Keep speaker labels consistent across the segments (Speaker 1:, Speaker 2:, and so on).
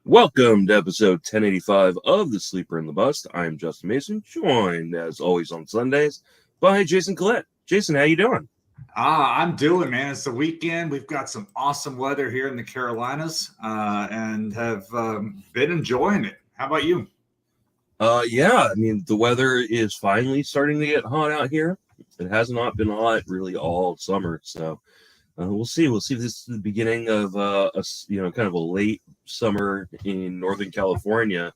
Speaker 1: Welcome to episode 1085 of The Sleeper and the Bust. I'm Justin Mason, joined as always on Sundays by Jason Collette. Jason, how you doing?
Speaker 2: I'm doing, man. It's the weekend. We've got some awesome weather here in the Carolinas and have been enjoying it. How about you?
Speaker 1: The weather is finally starting to get hot out here. It has not been hot really all summer, so we'll see. We'll see if this is the beginning of kind of a late summer in Northern California.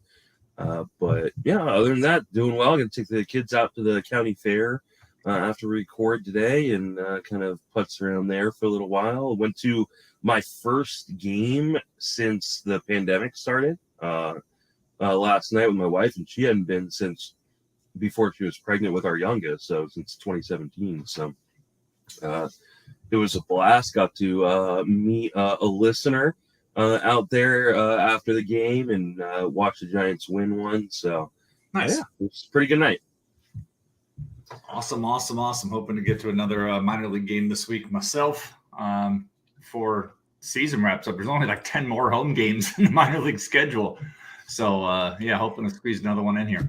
Speaker 1: But yeah, other than that, doing well. I'm gonna take the kids out to the county fair after we record today and kind of putz around there for a little while. Went to my first game since the pandemic started last night with my wife, and she hadn't been since before she was pregnant with our youngest, so since 2017. So it was a blast. Got to meet a listener out there after the game and watch the Giants win one. So
Speaker 2: Nice.
Speaker 1: Yeah, it was a pretty good night.
Speaker 2: Awesome. Hoping to get to another minor league game this week myself for season wraps up. There's only like 10 more home games in the minor league schedule. So, hoping to squeeze another one in here.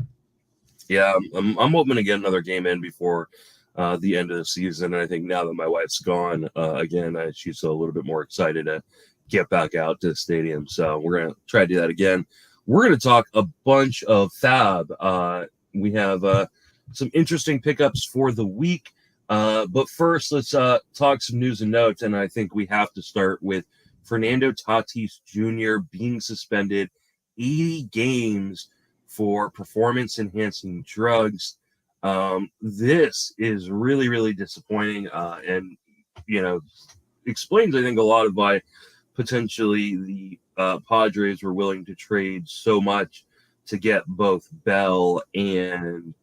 Speaker 1: Yeah, I'm hoping to get another game in before the end of the season. And I think now that my wife's gone again, she's a little bit more excited to get back out to the stadium. So we're going to try to do that again. We're going to talk a bunch of FAAB. We have some interesting pickups for the week. But first, let's talk some news and notes. And I think we have to start with Fernando Tatis Jr. being suspended 80 games for performance-enhancing drugs. This is really, really disappointing and, explains, I think, a lot of why potentially the Padres were willing to trade so much to get both Bell and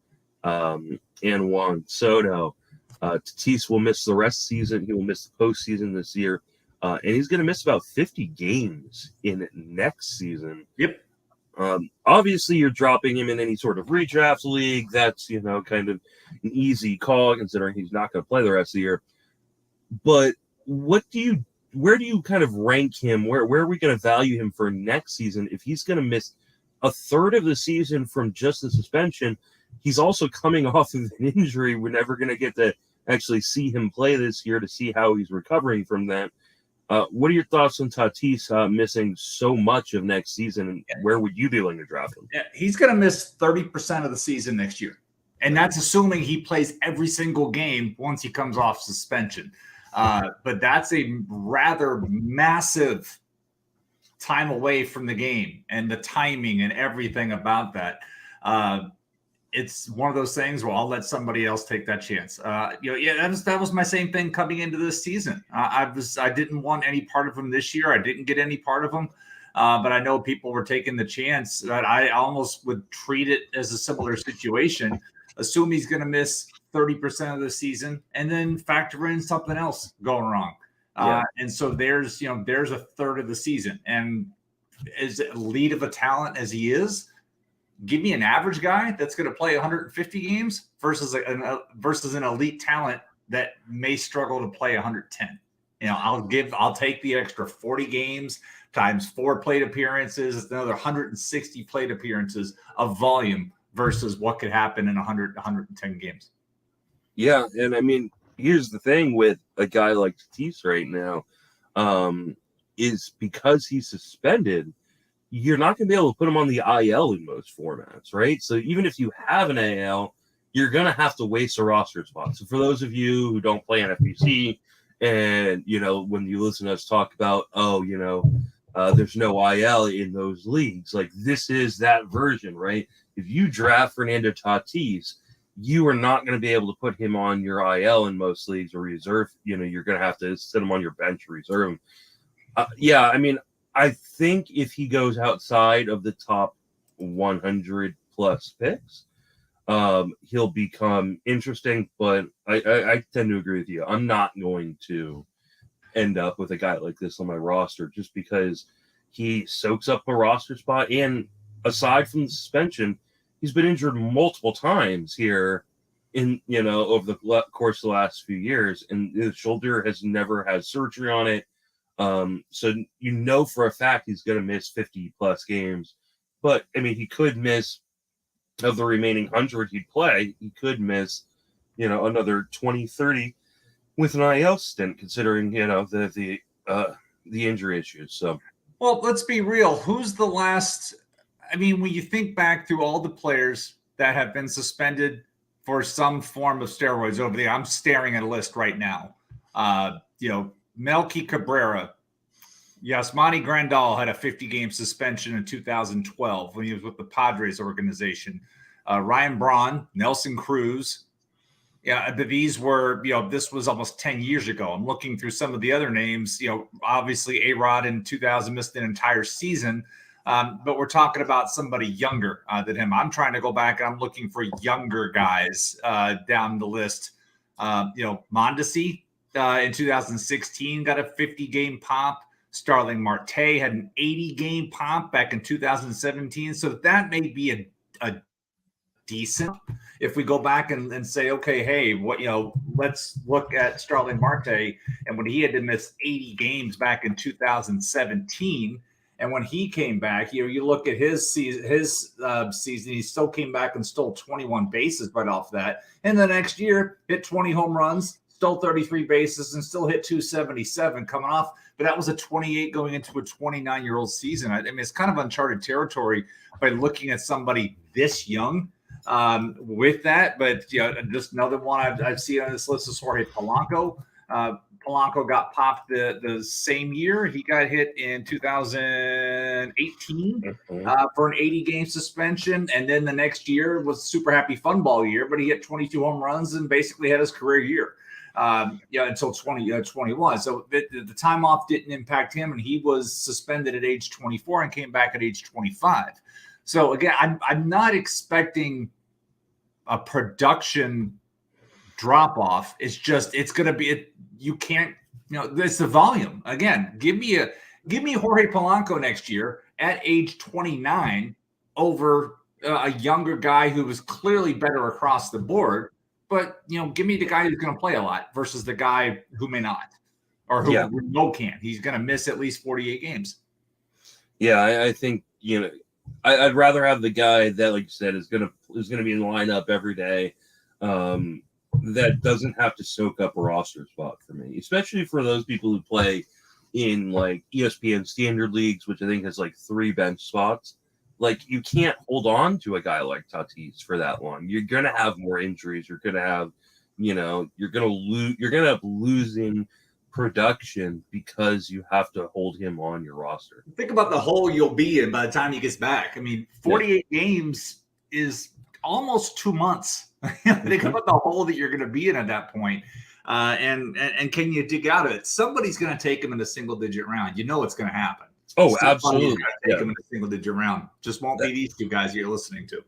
Speaker 1: Juan Soto. Tatis will miss the rest of the season. He will miss the postseason this year. And he's going to miss about 50 games in next season.
Speaker 2: Yep.
Speaker 1: Obviously, you're dropping him in any sort of redraft league. That's, kind of an easy call considering he's not going to play the rest of the year. But where do you kind of rank him? Where are we going to value him for next season if he's going to miss a third of the season from just the suspension? He's also coming off of an injury. We're never going to get to actually see him play this year to see how he's recovering from that. What are your thoughts on Tatis missing so much of next season, and where would you be willing to drop him?
Speaker 2: Yeah, he's going to miss 30% of the season next year. And that's assuming he plays every single game once he comes off suspension. But that's a rather massive time away from the game and the timing and everything about that. It's one of those things where I'll let somebody else take that chance. That was my same thing coming into this season. I didn't want any part of him this year. I didn't get any part of him. But I know people were taking the chance that I almost would treat it as a similar situation. Assume he's going to miss 30% of the season and then factor in something else going wrong.
Speaker 1: Yeah.
Speaker 2: And so there's a third of the season. And as elite of a talent as he is, give me an average guy that's going to play 150 games versus an elite talent that may struggle to play 110. I'll take the extra 40 games times 4 plate appearances. It's another 160 plate appearances of volume versus what could happen in 110 games.
Speaker 1: Yeah, and I mean, here's the thing with a guy like Tatis right now, is because he's suspended, you're not going to be able to put him on the IL in most formats, right? So even if you have an AL, you're going to have to waste a roster spot. So for those of you who don't play NFBC and, when you listen to us talk about, there's no IL in those leagues, like this is that version, right? If you draft Fernando Tatis, you are not going to be able to put him on your IL in most leagues or reserve. You're going to have to sit him on your bench or reserve him. I think if he goes outside of the top 100 plus picks, he'll become interesting. But I tend to agree with you. I'm not going to end up with a guy like this on my roster just because he soaks up a roster spot. And aside from the suspension, he's been injured multiple times here over the course of the last few years. And his shoulder has never had surgery on it. So for a fact he's going to miss 50 plus games. But I mean, he could miss, of the remaining 100 he'd play, he could miss, another 20, 30 with an IL stint, considering, the injury issues. So,
Speaker 2: well, let's be real. Who's the last? I mean, when you think back through all the players that have been suspended for some form of steroids over there, I'm staring at a list right now. Melky Cabrera, Yasmani Grandal had a 50-game suspension in 2012 when he was with the Padres organization. Ryan Braun, Nelson Cruz. Yeah, these were, this was almost 10 years ago. I'm looking through some of the other names. Obviously A-Rod in 2000 missed an entire season. But we're talking about somebody younger than him. I'm trying to go back and I'm looking for younger guys down the list. Mondesi in 2016 got a 50-game pop. Starling Marte had an 80-game pop back in 2017. So that may be a decent, if we go back and say, okay, hey, let's look at Starling Marte. And when he had to miss 80 games back in 2017, and when he came back, you look at his season, he still came back and stole 21 bases right off that. And the next year, hit 20 home runs, stole 33 bases, and still hit 277 coming off. But that was a 28 going into a 29-year-old season. I mean, it's kind of uncharted territory by looking at somebody this young with that. But just another one I've seen on this list is Jorge Polanco. Polanco got popped the same year. He got hit in 2018 for an 80-game suspension. And then the next year was super happy fun ball year, but he hit 22 home runs and basically had his career year. Until 2021. So the time off didn't impact him, and he was suspended at age 24 and came back at age 25. So again, I'm not expecting a production drop off. It's going to be you can't, it's the volume. Again, give me Jorge Polanco next year at age 29 over a younger guy who was clearly better across the board. But, give me the guy who's going to play a lot versus the guy who may not, or who can't. He's going to miss at least 48 games.
Speaker 1: Yeah, I think, I'd rather have the guy that, like you said, is going to be in the lineup every day, that doesn't have to soak up a roster spot for me, especially for those people who play in like ESPN standard leagues, which I think has like 3 bench spots. Like, you can't hold on to a guy like Tatis for that long. You're going to have more injuries. You're going to have, you're going to end up losing production because you have to hold him on your roster.
Speaker 2: Think about the hole you'll be in by the time he gets back. I mean, 48 games is almost 2 months. Think about the hole that you're going to be in at that point. And can you dig out of it? Somebody's going to take him in a single-digit round. It's going to happen.
Speaker 1: Oh, absolutely.
Speaker 2: Take him in a single-digit round. Just won't be these two guys you're listening to.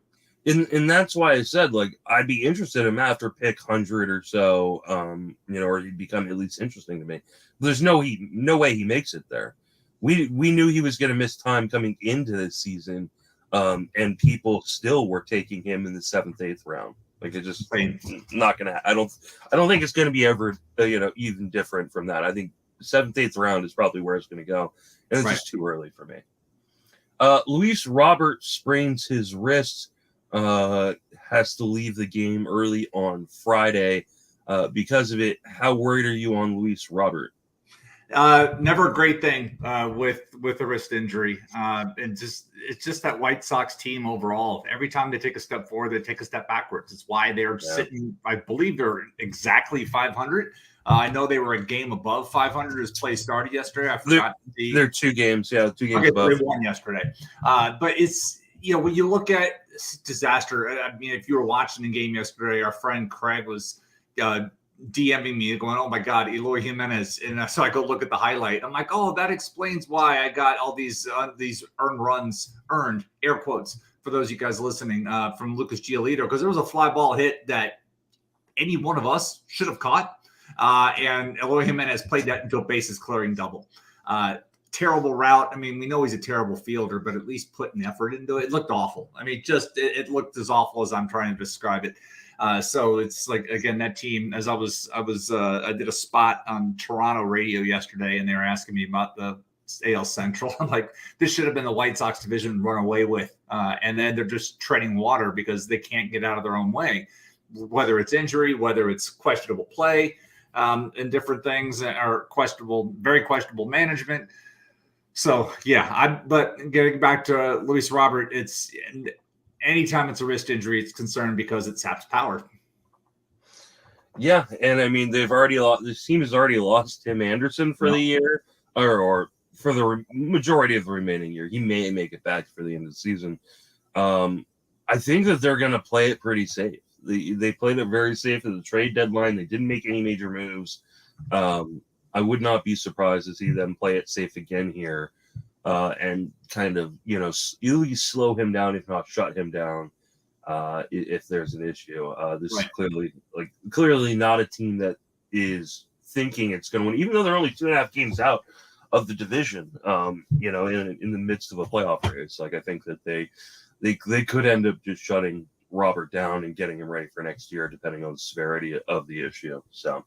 Speaker 1: And that's why I said, like, I'd be interested in him after pick 100 or so, or he'd become at least interesting to me. There's no way he makes it there. We knew he was going to miss time coming into this season, and people still were taking him in the 7th, 8th round. Like, it just not going to. I don't think it's going to be ever even different from that. I think 7th, 8th round is probably where it's going to go. And it's just too early for me. Luis Robert sprains his wrist, has to leave the game early on Friday because of it. How worried are you on Luis Robert?
Speaker 2: Never a great thing with a wrist injury. And it's just that White Sox team overall. Every time they take a step forward, they take a step backwards. It's why they're sitting, I believe they're exactly 500. I know they were a game above 500 as play started yesterday. I forgot.
Speaker 1: They're 2 games. Yeah, 2 games above.
Speaker 2: They won yesterday. But it's, when you look at disaster, I mean, if you were watching the game yesterday, our friend Craig was DMing me going, oh my God, Eloy Jimenez. And so I go look at the highlight. I'm like, oh, that explains why I got all these earned, air quotes, for those of you guys listening, from Lucas Giolito, because there was a fly ball hit that any one of us should have caught. And Eloy Jimenez played that into a bases clearing double. Terrible route. I mean, we know he's a terrible fielder, but at least put an effort into it. It looked awful. I mean, it looked as awful as I'm trying to describe it. So it's like, again, that team, as I did a spot on Toronto radio yesterday, and they were asking me about the AL Central. I'm like, this should have been the White Sox division run away with. And then they're just treading water because they can't get out of their own way, whether it's injury, whether it's questionable play, and different things, are very questionable management. So, yeah, but getting back to Luis Robert, anytime it's a wrist injury, it's concerned because it saps power.
Speaker 1: Yeah, and I mean, this team has already lost Tim Anderson for the year, or for the majority of the remaining year. He may make it back for the end of the season. I think that they're going to play it pretty safe. They played it very safe at the trade deadline. They didn't make any major moves. I would not be surprised to see them play it safe again here, and kind of, at least slow him down, if not shut him down, if there's an issue. This is clearly not a team that is thinking it's going to win, even though they're only 2.5 games out of the division. In the midst of a playoff race. Like, I think that they could end up just shutting Robert down and getting him ready for next year, depending on the severity of the issue. So,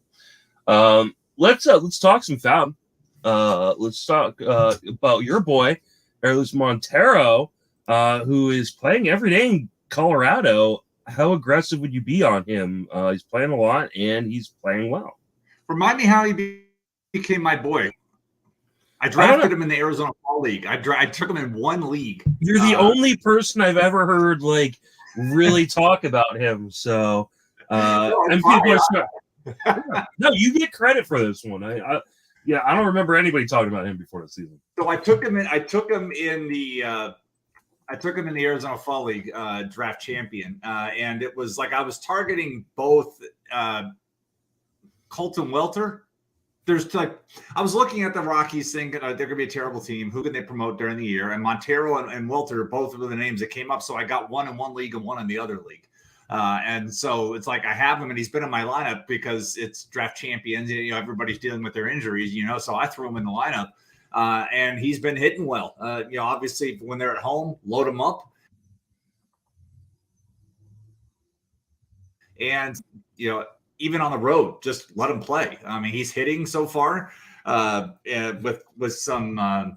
Speaker 1: let's talk some FAAB. Let's talk about your boy, Carlos Montero, who is playing every day in Colorado. How aggressive would you be on him? He's playing a lot and he's playing well.
Speaker 2: Remind me how he became my boy. I drafted him in the Arizona Fall League. I took him in one league.
Speaker 1: You're the only person I've ever heard really talk about him. So I'm no, you get credit for this one. I don't remember anybody talking about him before the season.
Speaker 2: So I took him in the Arizona Fall League draft champion, and it was like I was targeting both Colton Welter. I was looking at the Rockies thinking they're going to be a terrible team. Who can they promote during the year? And Montero and Welter, both of the names that came up. So I got one in one league and one in the other league. And so it's like I have him, and he's been in my lineup because it's draft champions. Everybody's dealing with their injuries, so I threw him in the lineup, and he's been hitting well. Obviously when they're at home, load him up, and even on the road, just let him play. I mean, he's hitting so far with some, got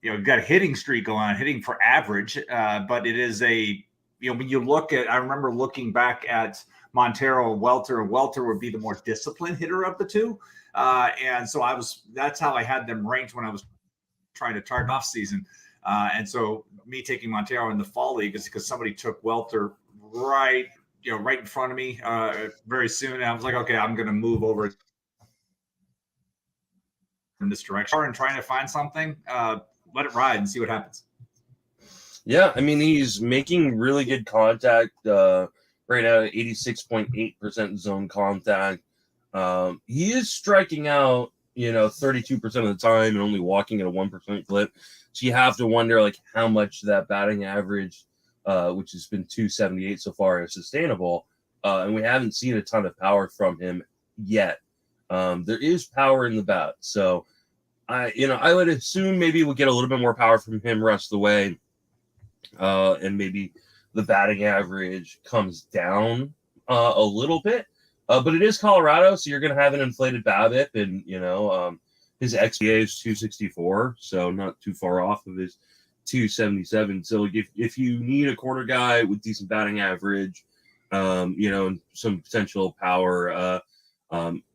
Speaker 2: a hitting streak going on, hitting for average. But it is when you look at, I remember looking back at Montero and Welter would be the more disciplined hitter of the two. And so that's how I had them ranked when I was trying to target off season. And so me taking Montero in the fall league is because somebody took Welter right in front of me very soon. And I was like, okay, I'm going to move over in this direction and trying to find something. Let it ride and see what happens.
Speaker 1: Yeah, I mean, he's making really good contact right now, 86.8% zone contact. He is striking out, 32% of the time and only walking at a 1% clip. So you have to wonder, how much that batting average, which has been 278 so far, is sustainable. And we haven't seen a ton of power from him yet. There is power in the bat. So, I would assume maybe we'll get a little bit more power from him rest of the way. And maybe the batting average comes down a little bit. But it is Colorado, so you're going to have an inflated BABIP, and, his XBA is 264, so not too far off of his 277. So if you need a corner guy with decent batting average, and some potential power,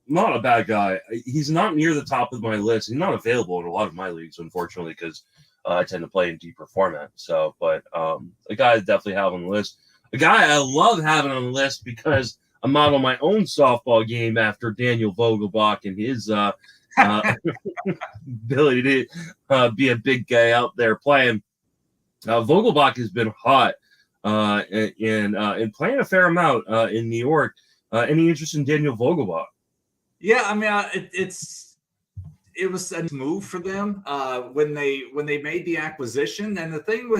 Speaker 1: not a bad guy. He's not near the top of my list. He's not available in a lot of my leagues, unfortunately, because I tend to play in deeper format. So, but a guy I definitely have on the list. A guy I love having on the list because I'm out on my own softball game after Daniel Vogelbach and his ability to be a big guy out there playing. Vogelbach has been hot and playing a fair amount in New York. Any interest in Daniel Vogelbach?
Speaker 2: Yeah, I mean, it was a move for them when they made the acquisition. And the thing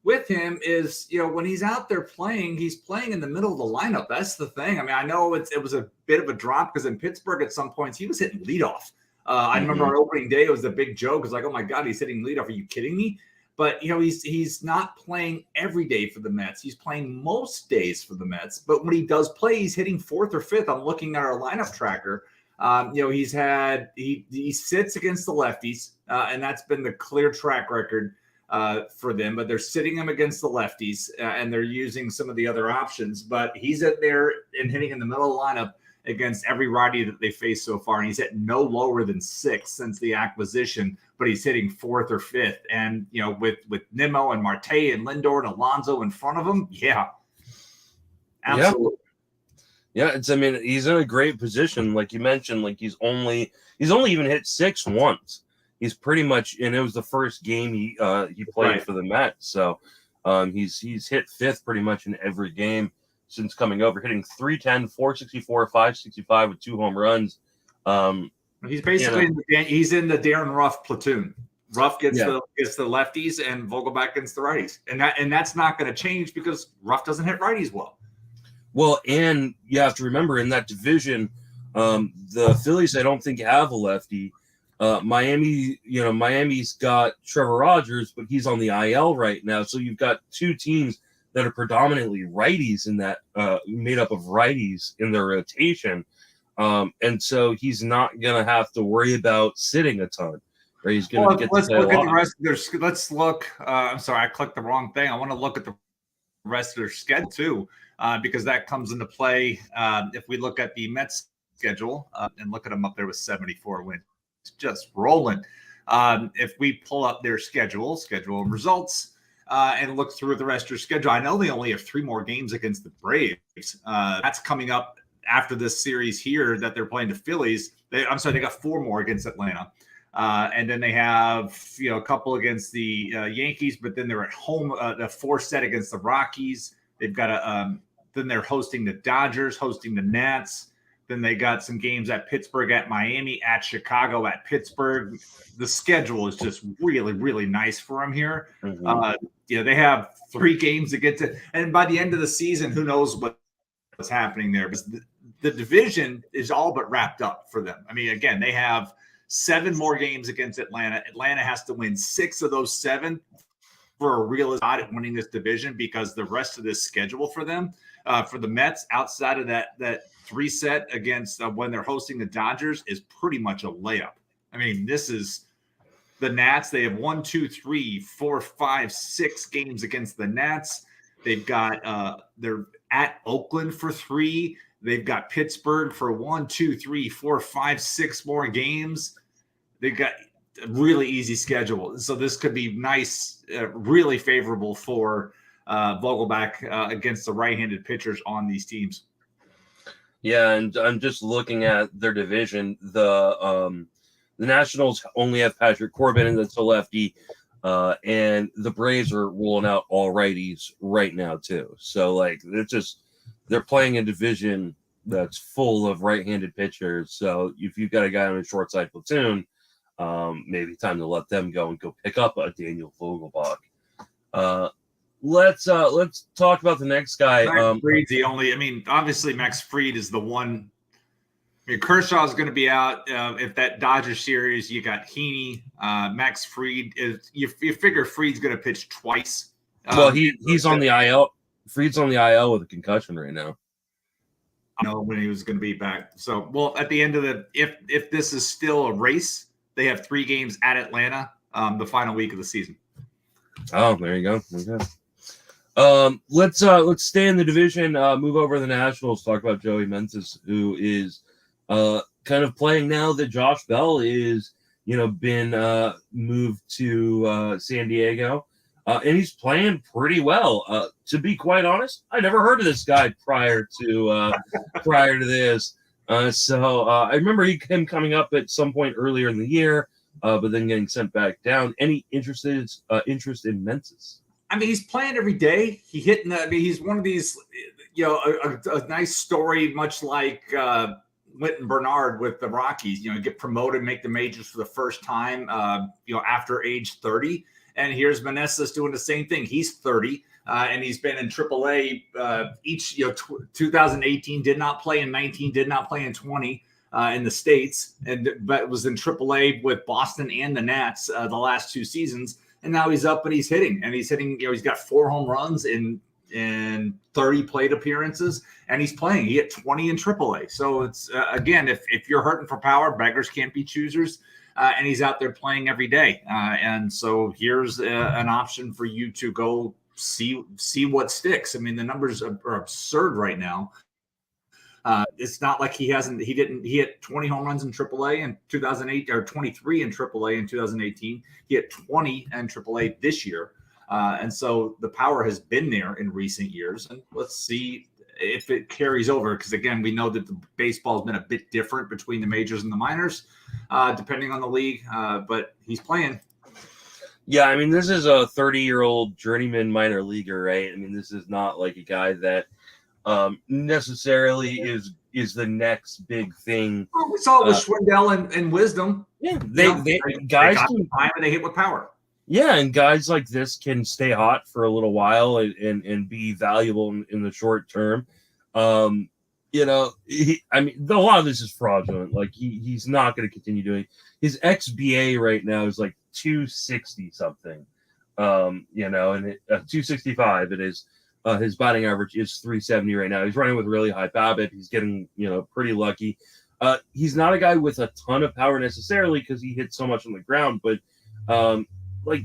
Speaker 2: with him is, when he's out there playing, he's playing in the middle of the lineup. That's the thing. I mean, I know it was a bit of a drop because in Pittsburgh at some points he was hitting leadoff. I remember on opening day, it was a big joke. It's like, oh my God, he's hitting leadoff. Are you kidding me? But he's not playing every day for the Mets. He's playing most days for the Mets. But when he does play, he's hitting fourth or fifth. I'm looking at our lineup tracker. He sits against the lefties, and that's been the clear track record for them. But they're sitting him against the lefties, and they're using some of the other options. But he's in there and hitting in the middle of the lineup against every righty that they faced so far, and he's hit no lower than 6 since the acquisition. But he's hitting fourth or fifth, and with Nimmo and Marte and Lindor and Alonso in front of him, absolutely.
Speaker 1: Yeah, he's in a great position, like you mentioned. Like he's only even hit 6 once. He's pretty much, and it was the first game he played for the Mets. So he's hit fifth pretty much in every game since coming over, hitting 310, 464, 565 with 2 home runs.
Speaker 2: He's basically he's in the Darren Ruff platoon. Ruff gets the lefties, and Vogelbach gets the righties, and that's not going to change because Ruff doesn't hit righties well.
Speaker 1: Well, and you have to remember in that division, the Phillies I don't think have a lefty. Miami's got Trevor Rogers, but he's on the IL right now. So you've got 2 teams that are predominantly righties in that made up of righties in their rotation. And so he's not going to have to worry about sitting a ton. Right? He's going to get
Speaker 2: let's look at the rest of their. Let's look. I'm sorry, I clicked the wrong thing. I want to look at the rest of their schedule too, because that comes into play. If we look at the Mets schedule and look at them up there with 74 wins, just rolling. If we pull up their schedule and results, and look through the rest of their schedule, I know they only have 3 more games against the Braves. That's coming up after this series here that they're playing the Phillies. They got 4 more against Atlanta. And then they have, a couple against the Yankees, but then they're at home, the 4th set against the Rockies. They've got then they're hosting the Dodgers, hosting the Nats. Then they got some games at Pittsburgh, at Miami, at Chicago, at Pittsburgh. The schedule is just really, really nice for them here. Mm-hmm. They have 3 games to get to, and by the end of the season, who knows what's happening there, because the division is all but wrapped up for them. I mean, again, they have 7 more games against Atlanta. Atlanta has to win 6 of those 7 for a real shot at winning this division, because the rest of this schedule for them, for the Mets, outside of that 3 set against when they're hosting the Dodgers, is pretty much a layup. I mean, this is the Nats. They have 1, 2, 3, 4, 5, 6 games against the Nats. They've got they're at Oakland for 3. They've got Pittsburgh for 1, 2, 3, 4, 5, 6 more games. They've got a really easy schedule. So this could be nice, really favorable for Vogelbach against the right-handed pitchers on these teams.
Speaker 1: Yeah, and I'm just looking at their division. The Nationals only have Patrick Corbin, and that's a lefty. And the Braves are rolling out all righties right now too. So they're playing a division that's full of right-handed pitchers. So if you've got a guy on a short side platoon, maybe time to let them go and go pick up a Daniel Vogelbach. Let's talk about the next guy.
Speaker 2: Max Fried's the only. I mean, obviously Max Fried is the one. I mean, Kershaw is going to be out. If that Dodger series, you got Heaney. Max Fried is. You figure Fried's going to pitch twice.
Speaker 1: Well, he's on the IL. Fried's on the IL with a concussion right now.
Speaker 2: I know when he was going to be back. So, well, at the end of if this is still a race, they have 3 games at Atlanta, the final week of the season.
Speaker 1: Oh, there you go. Okay. Let's stay in the division. Move over to the Nationals. Talk about Joey Menses, who is kind of playing now that Josh Bell is been moved to San Diego, and he's playing pretty well. To be quite honest, I never heard of this guy prior to this. So I remember him coming up at some point earlier in the year, but then getting sent back down. Any interest in Menses?
Speaker 2: I mean, he's playing every day. He's one of these, a nice story, much like Wynton Bernard with the Rockies. Get promoted, make the majors for the first time, after age 30. And here's Meneses doing the same thing. He's 30, and he's been in AAA each. 2018 did not play in 19, did not play in 20 in the States, but was in AAA with Boston and the Nats the last 2 seasons. and now he's up and he's hitting. He's got 4 home runs in 30 plate appearances, and he's playing. He hit 20 in AAA. So it's again, if you're hurting for power, beggars can't be choosers. And he's out there playing every day. And so here's an option for you to go see what sticks. I mean, the numbers are absurd right now. It's not like he hit 20 home runs in AAA in 2008 or 23 in AAA in 2018. He hit 20 in AAA this year. And so the power has been there in recent years. And let's see if it carries over. Because, again, we know that the baseball has been a bit different between the majors and the minors, depending on the league. But he's playing.
Speaker 1: Yeah, I mean, this is a 30-year-old journeyman minor leaguer, right? I mean, this is not like a guy that necessarily is the next big thing.
Speaker 2: Well, we saw it with Schwindel and Wisdom.
Speaker 1: Yeah,
Speaker 2: they got time and they hit with power.
Speaker 1: Yeah, and guys like this can stay hot for a little while and be valuable in the short term. A lot of this is fraudulent. Like he's not going to continue doing. His XBA right now is like 260 something. And 265 it is. His batting average is 370 right now. He's running with really high BABIP. He's getting pretty lucky. He's not a guy with a ton of power necessarily because he hits so much on the ground, but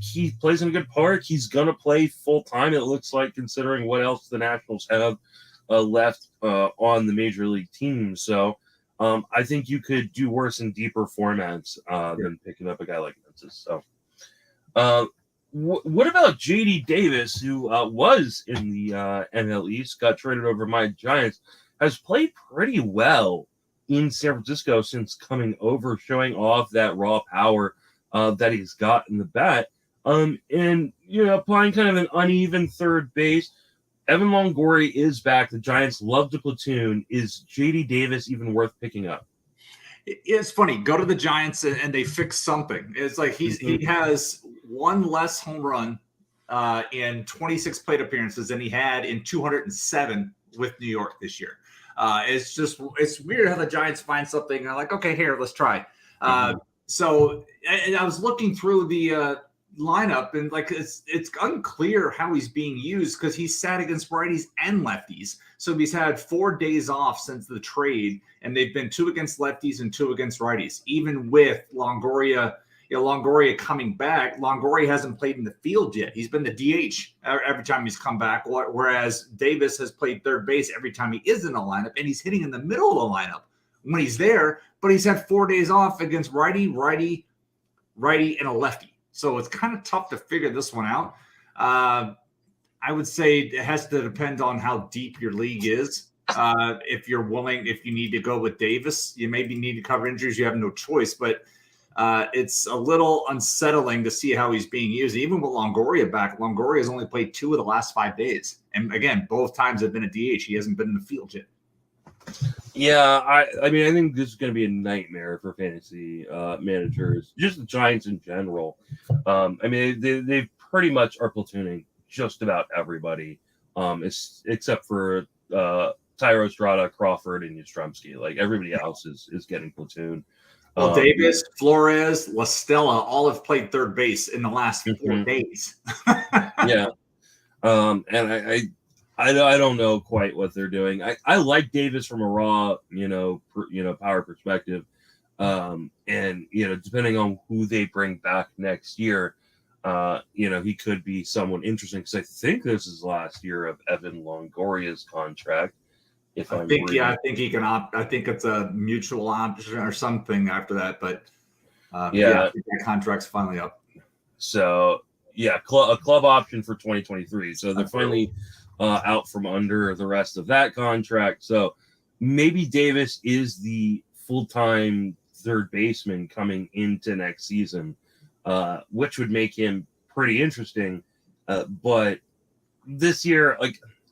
Speaker 1: he plays in a good park. He's gonna play full time. It looks like, considering what else the Nationals have left on the major league team. So I think you could do worse in deeper formats than picking up a guy like Memphis. So what about JD Davis, who was in the NL East, got traded over to my Giants, has played pretty well in San Francisco since coming over, showing off that raw power that he's got in the bat, and playing kind of an uneven third base. Evan Longoria is back. The Giants love to platoon. Is JD Davis even worth picking up?
Speaker 2: It's funny. Go to the Giants and they fix something. It's like he has one less home run in 26 plate appearances than he had in 207 with New York this year. It's weird how the Giants find something and they're like, okay, here, let's try. So I was looking through the lineup, and it's unclear how he's being used because he's sat against righties and lefties. So he's had 4 days off since the trade, and they've been 2 against lefties and 2 against righties. Even with Longoria coming back, Longoria hasn't played in the field yet. He's been the DH every time he's come back, whereas Davis has played third base every time he is in the lineup, and he's hitting in the middle of the lineup when he's there. But he's had 4 days off against righty, and a lefty. So it's kind of tough to figure this one out. I would say it has to depend on how deep your league is. If you need to go with Davis, you maybe need to cover injuries. You have no choice, but it's a little unsettling to see how he's being used. Even with Longoria back, Longoria has only played 2 of the last 5 days. And again, both times have been a DH. He hasn't been in the field yet.
Speaker 1: Yeah, I think this is going to be a nightmare for fantasy managers, just the Giants in general. They pretty much are platooning just about everybody, except for Tyro Estrada, Crawford, and Yastrzemski. Like everybody else is getting platoon.
Speaker 2: Well, Davis, Flores, La Stella all have played third base in the last 4 days.
Speaker 1: Yeah, and I don't know quite what they're doing. I like Davis from a raw, power perspective. And depending on who they bring back next year, he could be someone interesting, because I think this is last year of Evan Longoria's contract.
Speaker 2: I think he can opt. I think it's a mutual option or something after that, but I think that contract's finally up.
Speaker 1: So a club option for 2023. So they're finally out from under the rest of that contract. So maybe Davis is the full-time third baseman coming into next season, which would make him pretty interesting. But this year,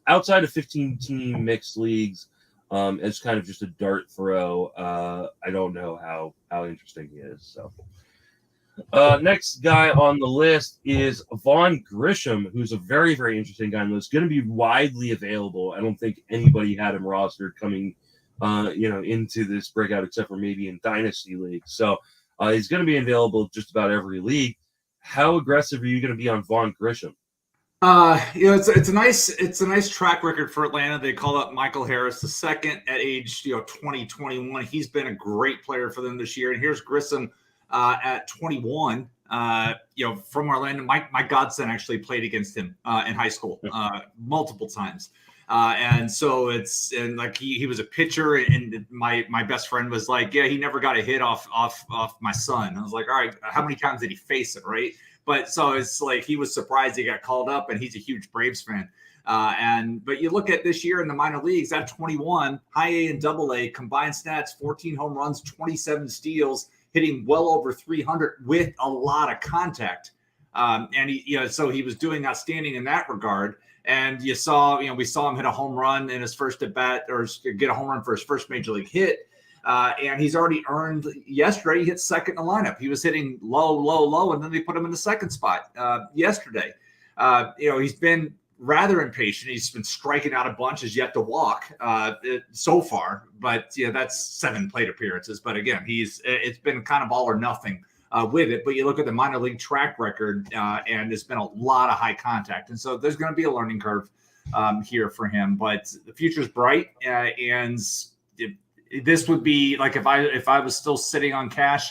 Speaker 1: outside of 15-team mixed leagues, it's kind of just a dart throw. I don't know how interesting he is. So next guy on the list is Vaughn Grisham, who's a very, very interesting guy, and is going to be widely available. I don't think anybody had him rostered coming, into this breakout, except for maybe in Dynasty League. So he's going to be available just about every league. how aggressive are you going to be on Vaughn Grisham?
Speaker 2: It's a nice track record for Atlanta. They call up Michael Harris the second at age 20, 21. He's been a great player for them this year. And here's Grissom at 21. From Orlando. My godson actually played against him in high school multiple times. And so he was a pitcher, and my best friend was like, yeah, he never got a hit off my son. I was like, all right, how many times did he face it, right? But so it's like he was surprised he got called up, and he's a huge Braves fan. But you look at this year in the minor leagues, at 21, high A and double A combined stats, 14 home runs, 27 steals, hitting well over 300 with a lot of contact. So he was doing outstanding in that regard. And we saw him hit a home run in his first at bat, or get a home run for his first major league hit. And he's already earned yesterday. He hit second in the lineup. He was hitting low, and then they put him in the second spot yesterday. He's been rather impatient. He's been striking out a bunch, has yet to walk so far. But that's 7 plate appearances. But again, it's been kind of all or nothing with it. But you look at the minor league track record, and there's been a lot of high contact. And so there's going to be a learning curve here for him. But the future's bright, and this would be like if I was still sitting on cash,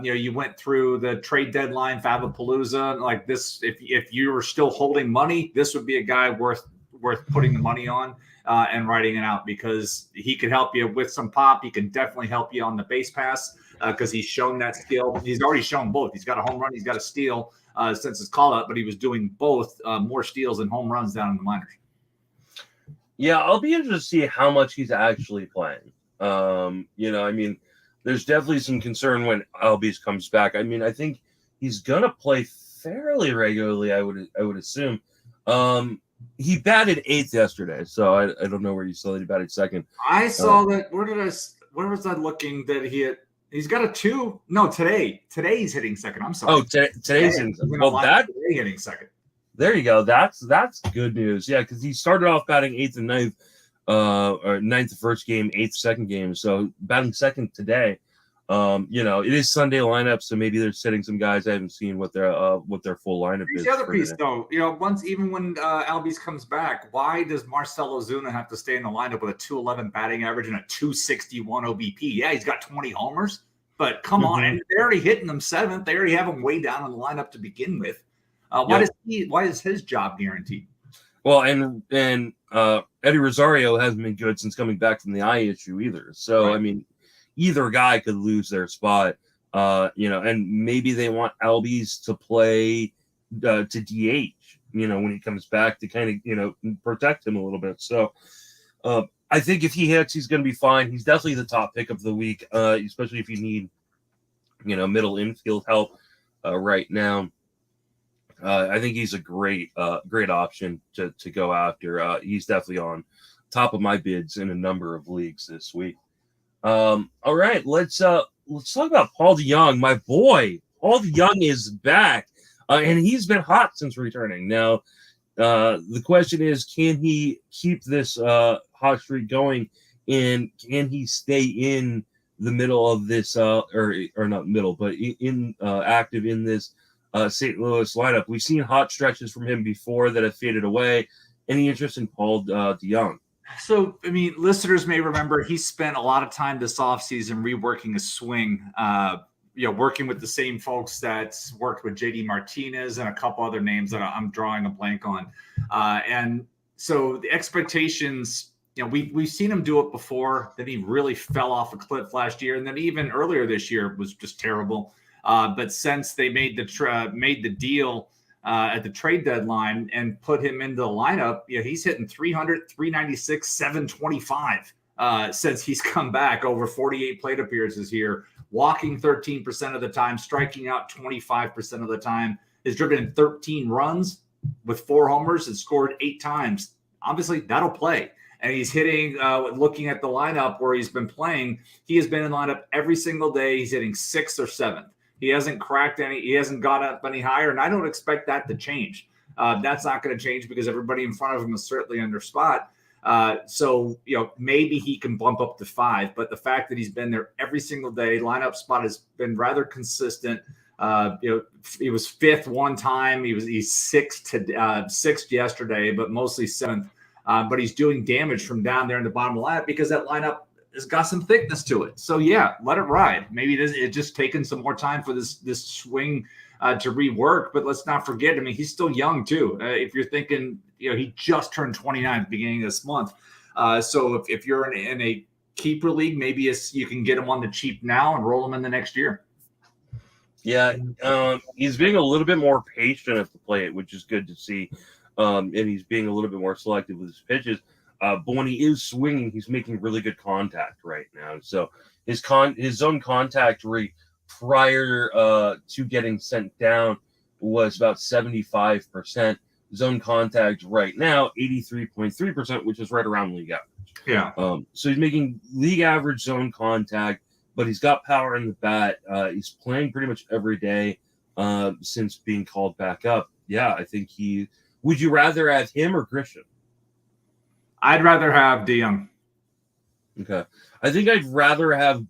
Speaker 2: you went through the trade deadline, FAAB like this. If you were still holding money, this would be a guy worth putting the money on and writing it out, because he could help you with some pop. He can definitely help you on the base pass because he's shown that skill. He's already shown both. He's got a home run, he's got a steal since his call up, but he was doing both, more steals and home runs down in the minors.
Speaker 1: Yeah, I'll be interested to see how much he's actually playing. There's definitely some concern when Albies comes back. I mean, I think he's gonna play fairly regularly. I would assume. He batted 8th yesterday, so I don't know where you saw that he batted 2nd.
Speaker 2: I saw that. Where was I looking that he hit? He's got a 2. No, today he's hitting second. I'm sorry.
Speaker 1: Oh, today's hitting. Well,
Speaker 2: today hitting second.
Speaker 1: There you go. That's good news. Yeah, because he started off batting 8th and 9th. Or 9th the first game, 8th second game. So batting second today. It is Sunday lineup, so maybe they're sitting some guys I haven't seen what their full lineup is.
Speaker 2: The other piece, though, even when Albies comes back, why does Marcell Ozuna have to stay in the lineup with a 211 batting average and a 261 OBP? Yeah, he's got 20 homers, but come on, and they're already hitting them 7th. They already have him way down in the lineup to begin with. Why is his job guaranteed?
Speaker 1: Well, and Eddie Rosario hasn't been good since coming back from the eye issue either. So, right. I mean, either guy could lose their spot, and maybe they want Albies to play to DH, when he comes back to kind of, protect him a little bit. So I think if he hits, he's going to be fine. He's definitely the top pick of the week, especially if you need, middle infield help right now. I think he's a great option to go after. He's definitely on top of my bids in a number of leagues this week. All right, let's talk about Paul DeJong. My boy, Paul DeJong is back, and he's been hot since returning. Now, the question is, can he keep this hot streak going, and can he stay in the middle of this, or not middle, but in active in this St. Louis lineup? We've seen hot stretches from him before that have faded away. Any interest in Paul DeJong?
Speaker 2: So, I mean, listeners may remember he spent a lot of time this offseason reworking his swing, working with the same folks that worked with JD Martinez and a couple other names that I'm drawing a blank on. And so the expectations, we've seen him do it before. Then he really fell off a cliff last year. And then even earlier this year was just terrible. But since they made the deal at the trade deadline and put him into the lineup, he's hitting 300, 396, 725 since he's come back, over 48 plate appearances here, walking 13% of the time, striking out 25% of the time, has driven in 13 runs with 4 homers and scored 8 times. Obviously, that'll play. And he's hitting, looking at the lineup where he's been playing, he has been in lineup every single day. He's hitting 6th or 7th. He hasn't cracked any. He hasn't got up any higher, and I don't expect that to change. That's not going to change because everybody in front of him is certainly under spot. So maybe he can bump up to 5, but the fact that he's been there every single day, lineup spot has been rather consistent. He was fifth one time. He's sixth yesterday, but mostly seventh. But he's doing damage from down there in the bottom of the lineup because that lineup has got some thickness to it. So yeah, let it ride. Maybe it's just taking some more time for this swing to rework. But let's not forget, I mean, he's still young too. If you're thinking, he just turned 29 at the beginning of this month. So if you're in a keeper league, maybe you can get him on the cheap now and roll him in the next year.
Speaker 1: Yeah, he's being a little bit more patient at the plate, which is good to see. And he's being a little bit more selective with his pitches. But when he is swinging, he's making really good contact right now. So his zone contact rate prior to getting sent down was about 75%. Zone contact right now, 83.3%, which is right around league average.
Speaker 2: Yeah.
Speaker 1: So he's making league average zone contact, but he's got power in the bat. He's playing pretty much every day since being called back up. Yeah, I think would you rather have him or Christian?
Speaker 2: I'd rather have DeYoung.
Speaker 1: Okay. I think I'd rather have.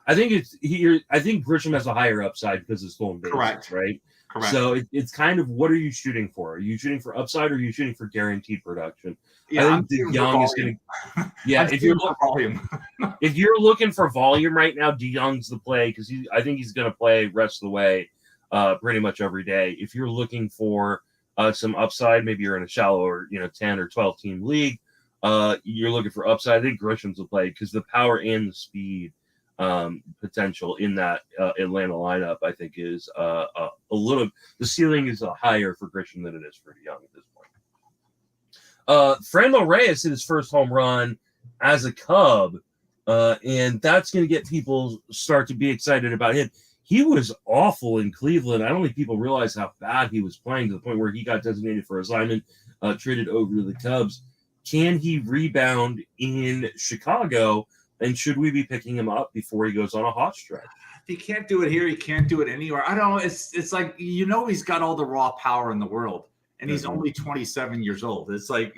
Speaker 1: I think Grisham has a higher upside because it's stolen bases,
Speaker 2: Correct.
Speaker 1: Right?
Speaker 2: Correct.
Speaker 1: So it's kind of, what are you shooting for? Are you shooting for upside or are you shooting for guaranteed production?
Speaker 2: Yeah,
Speaker 1: I think DeYoung is going to. Yeah, if you're looking for volume right now, DeYoung's the play because I think he's going to play rest of the way, pretty much every day. If you're looking for some upside, maybe you're in a shallower, 10 or 12 team league. You're looking for upside. I think Grisham's the play because the power and the speed potential in that Atlanta lineup, I think, is a little. The ceiling is higher for Grisham than it is for DeYoung at this point. Franmil Reyes hit his first home run as a Cub, and that's going to get people start to be excited about him. He was awful in Cleveland. I don't think people realize how bad he was playing to the point where he got designated for assignment, traded over to the Cubs. Can he rebound in Chicago? And should we be picking him up before he goes on a hot stretch?
Speaker 2: If he can't do it here, he can't do it anywhere. I don't know. It's like, he's got all the raw power in the world, and he's only 27 years old. It's like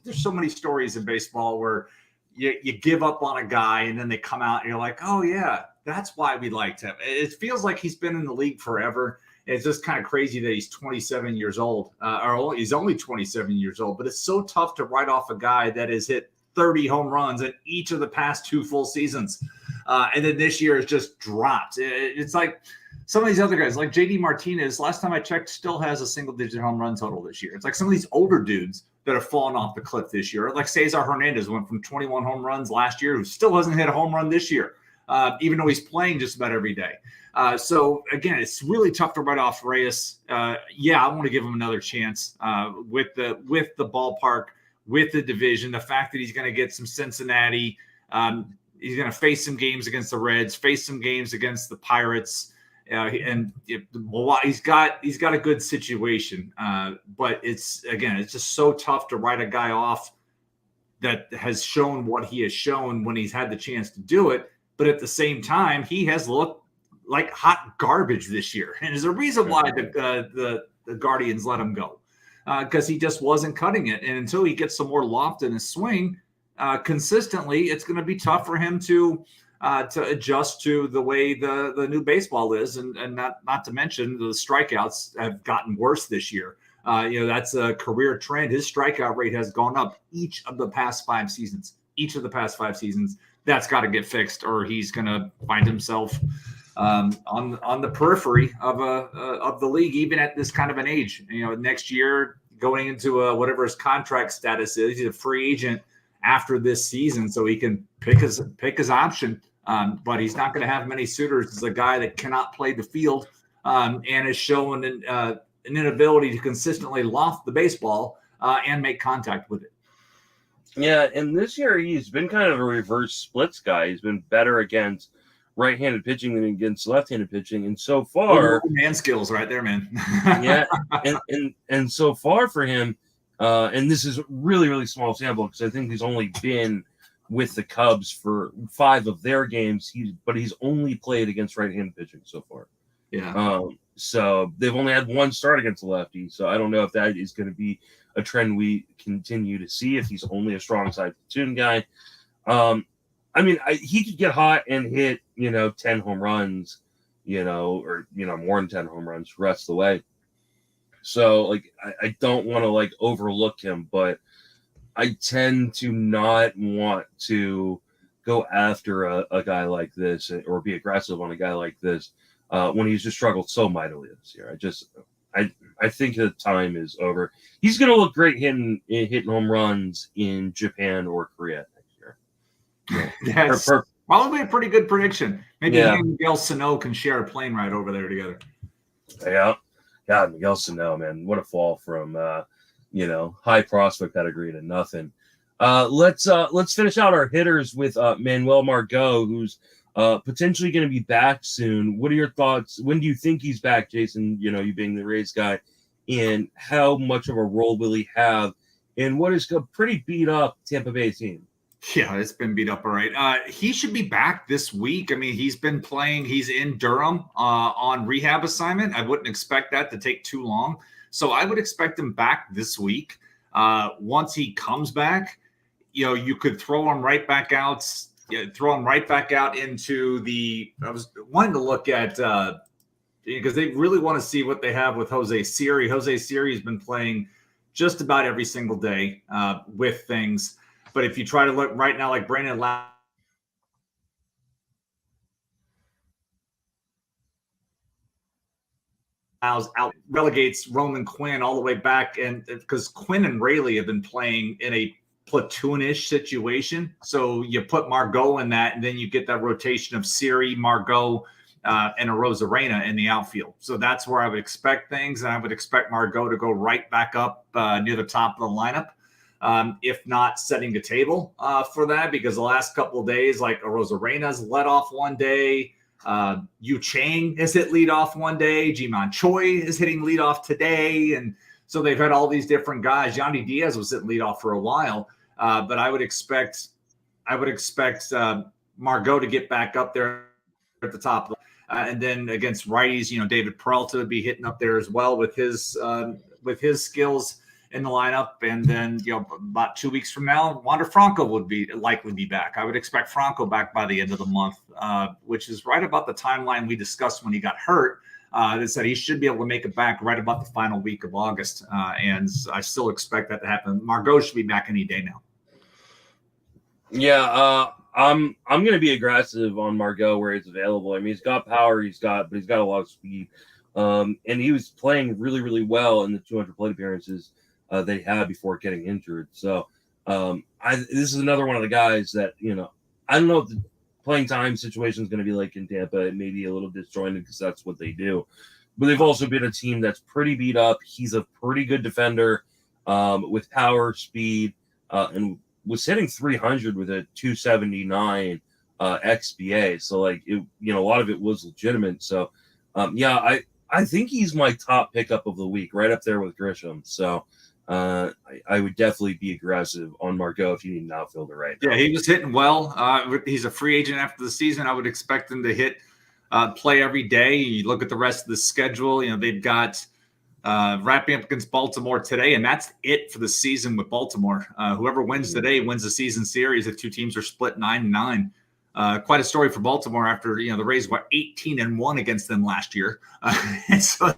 Speaker 2: there's so many stories in baseball where you give up on a guy, and then they come out, and you're like, oh, yeah, that's why we liked him. It feels like he's been in the league forever. It's just kind of crazy that he's 27 years old, or he's only 27 years old. But it's so tough to write off a guy that has hit 30 home runs in each of the past 2 full seasons. And then this year has just dropped. It's like some of these other guys, like JD Martinez, last time I checked, still has a single-digit home run total this year. It's like some of these older dudes that have fallen off the cliff this year. Like Cesar Hernandez went from 21 home runs last year, who still hasn't hit a home run this year, even though he's playing just about every day. So, again, it's really tough to write off Reyes. I want to give him another chance with the ballpark, with the division, the fact that he's going to get some Cincinnati, he's going to face some games against the Reds, face some games against the Pirates, and he's got a good situation. But it's just so tough to write a guy off that has shown what he has shown when he's had the chance to do it. But at the same time, he has looked like hot garbage this year, and there's a reason why the Guardians let him go. Because he just wasn't cutting it. And until he gets some more loft in his swing consistently, it's going to be tough for him to adjust to the way the new baseball is. And not to mention the strikeouts have gotten worse this year. That's a career trend. His strikeout rate has gone up each of the past 5 seasons. That's got to get fixed, or he's going to find himself on the periphery of the league, even at this kind of an age. Next year, going into whatever his contract status is, he's a free agent after this season, so he can pick his option. But he's not going to have many suitors as a guy that cannot play the field and has shown an inability to consistently loft the baseball and make contact with it.
Speaker 1: Yeah, and this year he's been kind of a reverse splits guy. He's been better against right-handed pitching than against left-handed pitching, and so far,
Speaker 2: man skills right there, man.
Speaker 1: Yeah, and so far for him, and this is really, really small sample because I think he's only been with the Cubs for 5 of their games. But he's only played against right-handed pitching so far.
Speaker 2: Yeah.
Speaker 1: So they've only had 1 start against a lefty. So I don't know if that is going to be a trend we continue to see if he's only a strong side platoon guy. I mean, he could get hot and hit, 10 home runs, or more than 10 home runs rest of the way. So, like, I don't want to, like, overlook him, but I tend to not want to go after a guy like this or be aggressive on a guy like this when he's just struggled so mightily this year. I think the time is over. He's going to look great hitting home runs in Japan or Korea next year.
Speaker 2: That's probably a pretty good prediction. Maybe he and Miguel Sano can share a plane ride over there together.
Speaker 1: Yeah. God, Miguel Sano, man, what a fall from high prospect pedigree to nothing. Let's finish out our hitters with Manuel Margot, who's potentially going to be back soon. What are your thoughts? When do you think he's back, Jason? You being the Rays guy, and how much of a role will he have in what is a pretty beat up Tampa Bay team?
Speaker 2: Yeah, it's been beat up all right. He should be back this week. I mean, he's been playing. He's in Durham on rehab assignment. I wouldn't expect that to take too long. So I would expect him back this week. Once he comes back, you could throw him right back out. Throw him right back out into the. I was wanting to look at because they really want to see what they have with Jose Siri. Jose Siri has been playing just about every single day with things. But if you try to look right now, like Brandon out relegates Roman Quinn all the way back, and because Quinn and Rayleigh have been playing in a platoonish situation, so you put Margot in that, and then you get that rotation of Siri, Margot, and Arozarena in the outfield. So that's where I would expect things, and I would expect Margot to go right back up near the top of the lineup. If not setting the table for that, because the last couple of days, like Arozarena's led off one day, Yu Chang has hit leadoff one day, Ji-Man Choi is hitting leadoff today, and so they've had all these different guys. Yandy Diaz was hitting leadoff for a while, but I would expect Margot to get back up there at the top, and then against righties, David Peralta would be hitting up there as well with his skills in the lineup. And then, about 2 weeks from now, Wander Franco would likely be back. I would expect Franco back by the end of the month, which is right about the timeline we discussed when he got hurt. That said he should be able to make it back right about the final week of August. And I still expect that to happen. Margot should be back any day now.
Speaker 1: Yeah. I'm going to be aggressive on Margot where it's available. I mean, he's got power, but he's got a lot of speed. And he was playing really, really well in the 200 plate appearances they had before getting injured. So this is another one of the guys that, I don't know what the playing time situation is going to be like in Tampa. It may be a little disjointed because that's what they do. But they've also been a team that's pretty beat up. He's a pretty good defender with power, speed, and was hitting 300 with a 279 XBA. So, like, a lot of it was legitimate. So, I think he's my top pickup of the week, right up there with Grisham. So, I would definitely be aggressive on Margot if you need an outfielder right now.
Speaker 2: Yeah, he was hitting well. He's a free agent after the season. I would expect him to hit play every day. You look at the rest of the schedule. They've got wrapping up against Baltimore today, and that's it for the season with Baltimore. Whoever wins today wins the season series. The two teams are split 9-9. Quite a story for Baltimore after the Rays were 18-1 against them last year, and so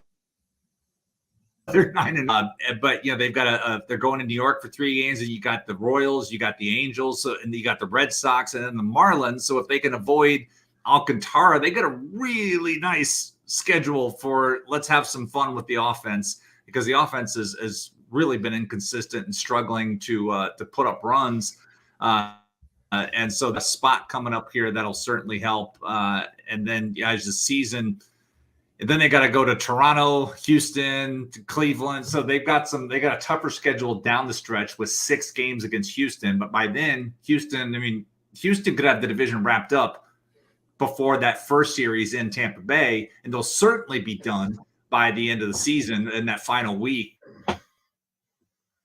Speaker 2: they're 9-9. But they've got they're going to New York for 3 games, and you got the Royals, you got the Angels, and you got the Red Sox, and then the Marlins. So if they can avoid Alcantara, they got a really nice schedule for let's have some fun with the offense, because the offense has really been inconsistent and struggling to put up runs. And so the spot coming up here, that'll certainly help. And then as the season, and then they got to go to Toronto, Houston, to Cleveland. So they got a tougher schedule down the stretch with 6 games against Houston. But by then, Houston could have the division wrapped up before that first series in Tampa Bay, and they'll certainly be done by the end of the season in that final week,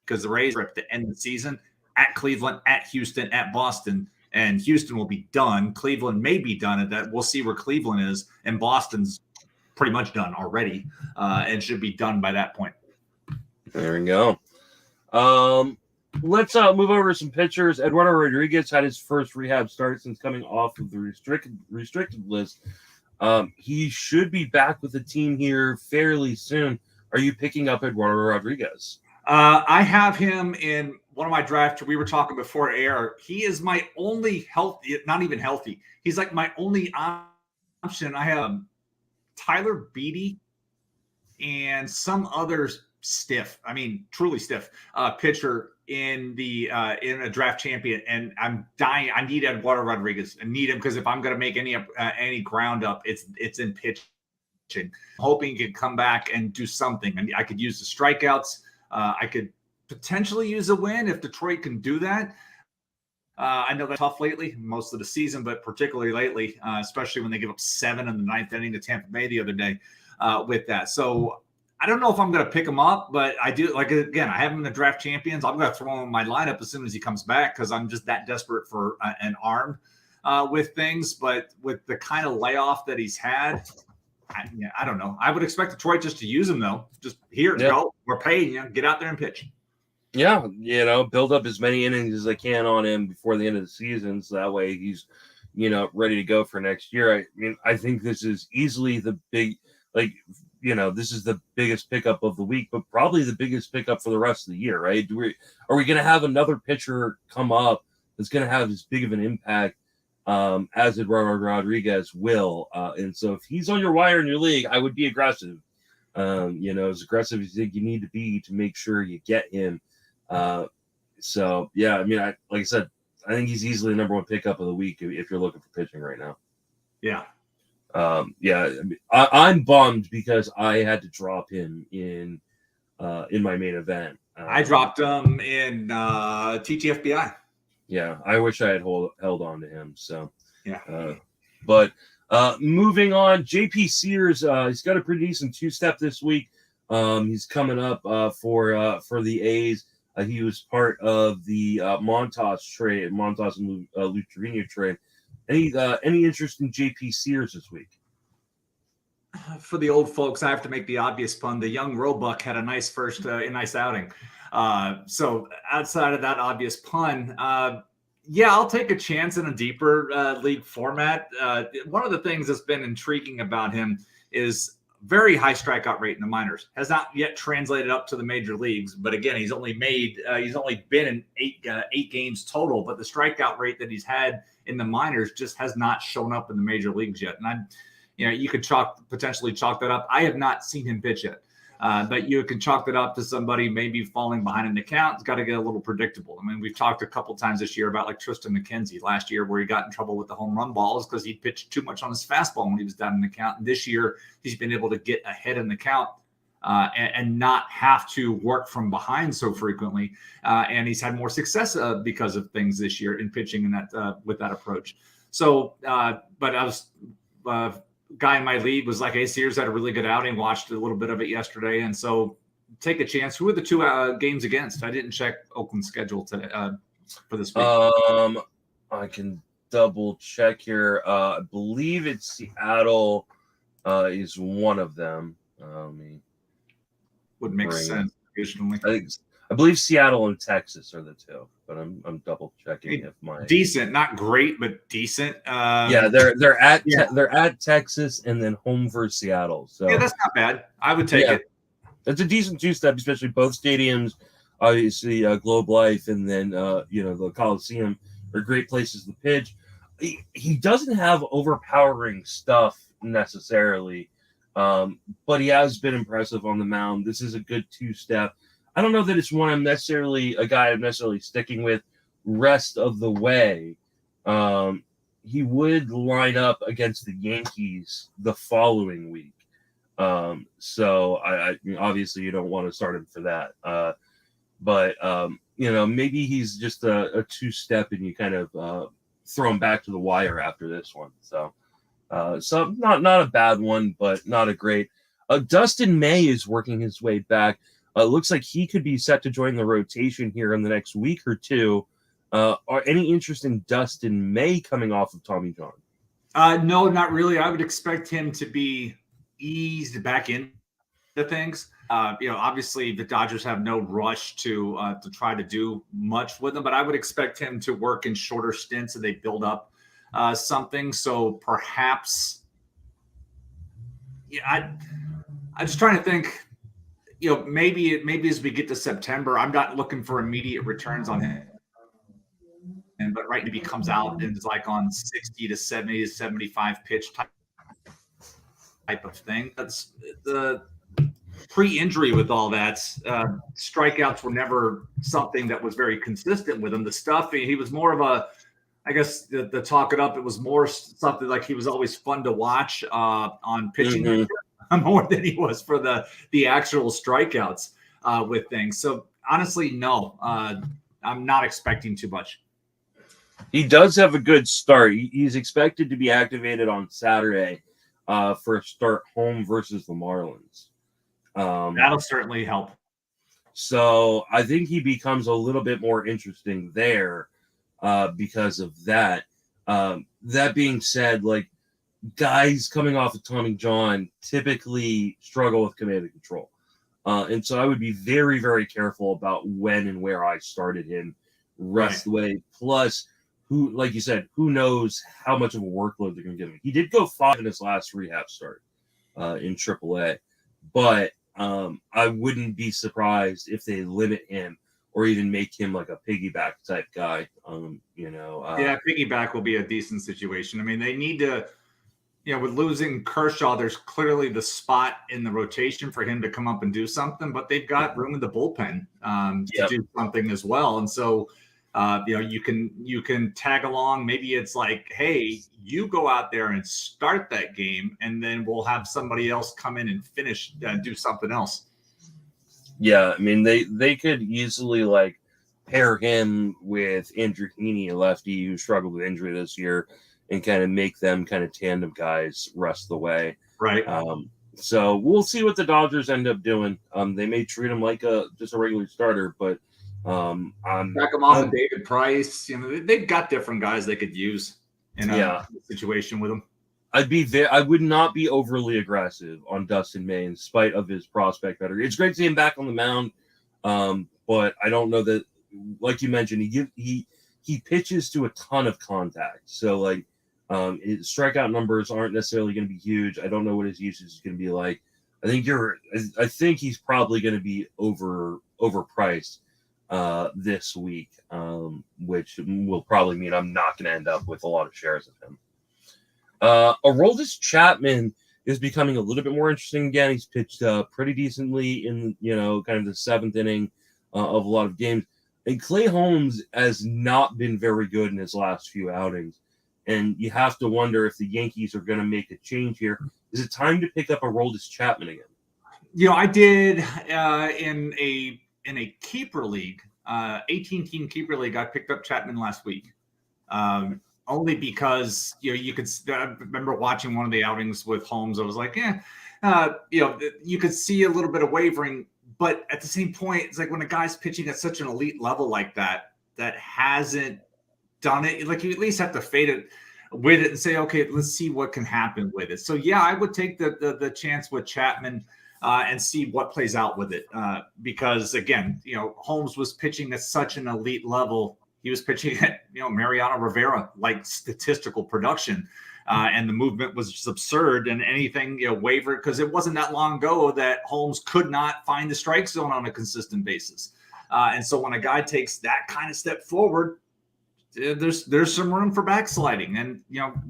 Speaker 2: because the Rays are at the end of the season at Cleveland, at Houston, at Boston, and Houston will be done. Cleveland may be done at that. We'll see where Cleveland is, and Boston's pretty much done already and should be done by that point.
Speaker 1: There we go. Let's move over to some pitchers. Eduardo Rodriguez had his first rehab start since coming off of the restricted list. He should be back with the team here fairly soon. Are you picking up Eduardo Rodriguez?
Speaker 2: I have him in one of my drafts. We were talking before air. He is my only healthy, not even healthy. He's like my only option. I have Tyler Beatty and some other truly stiff pitcher in a draft champion, and I'm dying. I need Eduardo Rodriguez. I need him because if I'm going to make any ground up, it's in pitching. Hoping he could come back and do something. I mean, I could use the strikeouts. I could potentially use a win if Detroit can do that. I know that's tough lately, most of the season, but particularly lately, especially when they give up 7 in the 9th inning to Tampa Bay the other day with that. So I don't know if I'm going to pick him up, but I do. Like, again, I have him in the draft champions. I'm going to throw him in my lineup as soon as he comes back because I'm just that desperate for an arm with things. But with the kind of layoff that he's had, I don't know. I would expect Detroit just to use him, though. Just here, go. We're paying you. Get out there and pitch.
Speaker 1: Yeah, build up as many innings as I can on him before the end of the season, so that way he's, ready to go for next year. I think this is easily the big, this is the biggest pickup of the week, but probably the biggest pickup for the rest of the year, right? Are we going to have another pitcher come up that's going to have as big of an impact as Eduardo Rodriguez will? And so if he's on your wire in your league, I would be aggressive. As aggressive as you think you need to be to make sure you get him. So yeah, like I said, I think he's easily the number one pickup of the week if you're looking for pitching right now.
Speaker 2: Yeah.
Speaker 1: I'm bummed because I had to drop him in my main event.
Speaker 2: I dropped him in TTFBI.
Speaker 1: Yeah, I wish I had held on to him. So
Speaker 2: yeah.
Speaker 1: But moving on, JP Sears, he's got a pretty decent 2-step this week. He's coming up for the A's. He was part of the Montas and Luke Trevino trade. Any interest in JP Sears this week?
Speaker 2: For the old folks, I have to make the obvious pun. The young Roebuck had a nice nice outing. So outside of that obvious pun, I'll take a chance in a deeper league format. One of the things that's been intriguing about him is very high strikeout rate in the minors. Has not yet translated up to the major leagues, but again, he's only been in eight games total. But the strikeout rate that he's had in the minors just has not shown up in the major leagues yet. And you could potentially chalk that up. I have not seen him pitch yet. But you can chalk that up to somebody maybe falling behind in the count. It's got to get a little predictable. I mean, we've talked a couple times this year about like Tristan McKenzie last year where he got in trouble with the home run balls because he pitched too much on his fastball when he was down in the count. And this year, he's been able to get ahead in the count and not have to work from behind so frequently. And he's had more success because of things this year in pitching with that approach. So, but I was guy in my lead was like, hey, Sears had a really good outing, watched a little bit of it yesterday. And so take a chance. Who are the two games against? I didn't check Oakland's schedule today for this week.
Speaker 1: I can double check here. I believe it's Seattle is one of them.
Speaker 2: Would make sense.
Speaker 1: I believe Seattle and Texas are the two, but I'm double checking if my
Speaker 2: decent, not great, but decent.
Speaker 1: They're at Texas and then home for Seattle. So
Speaker 2: yeah, that's not bad. I would take it.
Speaker 1: It's a decent 2-step, especially both stadiums. Obviously, Globe Life and then the Coliseum are great places to pitch. He doesn't have overpowering stuff necessarily, but he has been impressive on the mound. This is a good 2-step. I don't know that it's one I'm necessarily sticking with rest of the way. He would line up against the Yankees the following week. So I obviously you don't want to start him for that. But maybe he's just a 2-step and you kind of throw him back to the wire after this one. So not a bad one, but not a great. Dustin May is working his way back. Looks like he could be set to join the rotation here in the next week or two. Are any interest in Dustin May coming off of Tommy John?
Speaker 2: No, not really. I would expect him to be eased back into things. Obviously the Dodgers have no rush to try to do much with him, but I would expect him to work in shorter stints and they build up something. So perhaps I'm just trying to think. Maybe as we get to September, I'm not looking for immediate returns on him. But right, if he comes out and is like on 60 to 70 to 75 pitch type of thing, that's the pre-injury with all that. Strikeouts were never something that was very consistent with him. The stuff, he was more of a, I guess the talk it up, it was more something like he was always fun to watch on pitching more than he was for the actual strikeouts with things. So honestly, no, I'm not expecting too much.
Speaker 1: He does have a good start. He's expected to be activated on Saturday for a start home versus the Marlins.
Speaker 2: That'll certainly help.
Speaker 1: So I think he becomes a little bit more interesting there because of that. That being said, like guys coming off of Tommy John typically struggle with command and control. And so I would be very, very careful about when and where I started him rest away. Plus, like you said, who knows how much of a workload they're going to give him. He did go 5 in his last rehab start in AAA, but I wouldn't be surprised if they limit him or even make him like a piggyback type guy.
Speaker 2: Piggyback will be a decent situation. I mean, they need to, with losing Kershaw, there's clearly the spot in the rotation for him to come up and do something, but they've got room in the bullpen to do something as well. And so, you can tag along. Maybe it's like, hey, you go out there and start that game, and then we'll have somebody else come in and finish and do something else.
Speaker 1: Yeah, I mean, they could easily like pair him with Andrew Heaney, a lefty who struggled with injury this year, and kind of make them kind of tandem guys rest the way.
Speaker 2: Right.
Speaker 1: So we'll see what the Dodgers end up doing. They may treat him like just a regular starter, but
Speaker 2: back him off of David Price. They've got different guys they could use in a situation with him.
Speaker 1: I would not be overly aggressive on Dustin May in spite of his prospect better. It's great to see him back on the mound, but I don't know that, like you mentioned, he pitches to a ton of contact. So like his strikeout numbers aren't necessarily going to be huge. I don't know what his usage is going to be like. I think he's probably going to be overpriced this week, which will probably mean I'm not going to end up with a lot of shares of him. Aroldis Chapman is becoming a little bit more interesting again. He's pitched pretty decently in kind of the 7th inning of a lot of games. And Clay Holmes has not been very good in his last few outings. And you have to wonder if the Yankees are going to make a change here. Is it time to pick up Aroldis Chapman again?
Speaker 2: I did in a keeper league, 18-team keeper league. I picked up Chapman last week. Only because you could. I remember watching one of the outings with Holmes. I was like, you could see a little bit of wavering, but at the same point, it's like when a guy's pitching at such an elite level like that hasn't done it. Like you at least have to fade it with it and say, okay, let's see what can happen with it. So yeah, I would take the chance with Chapman and see what plays out with it because again, Holmes was pitching at such an elite level. He was pitching at, Mariano Rivera, like statistical production. And the movement was just absurd and anything, wavered because it wasn't that long ago that Holmes could not find the strike zone on a consistent basis. And so when a guy takes that kind of step forward, there's some room for backsliding. And,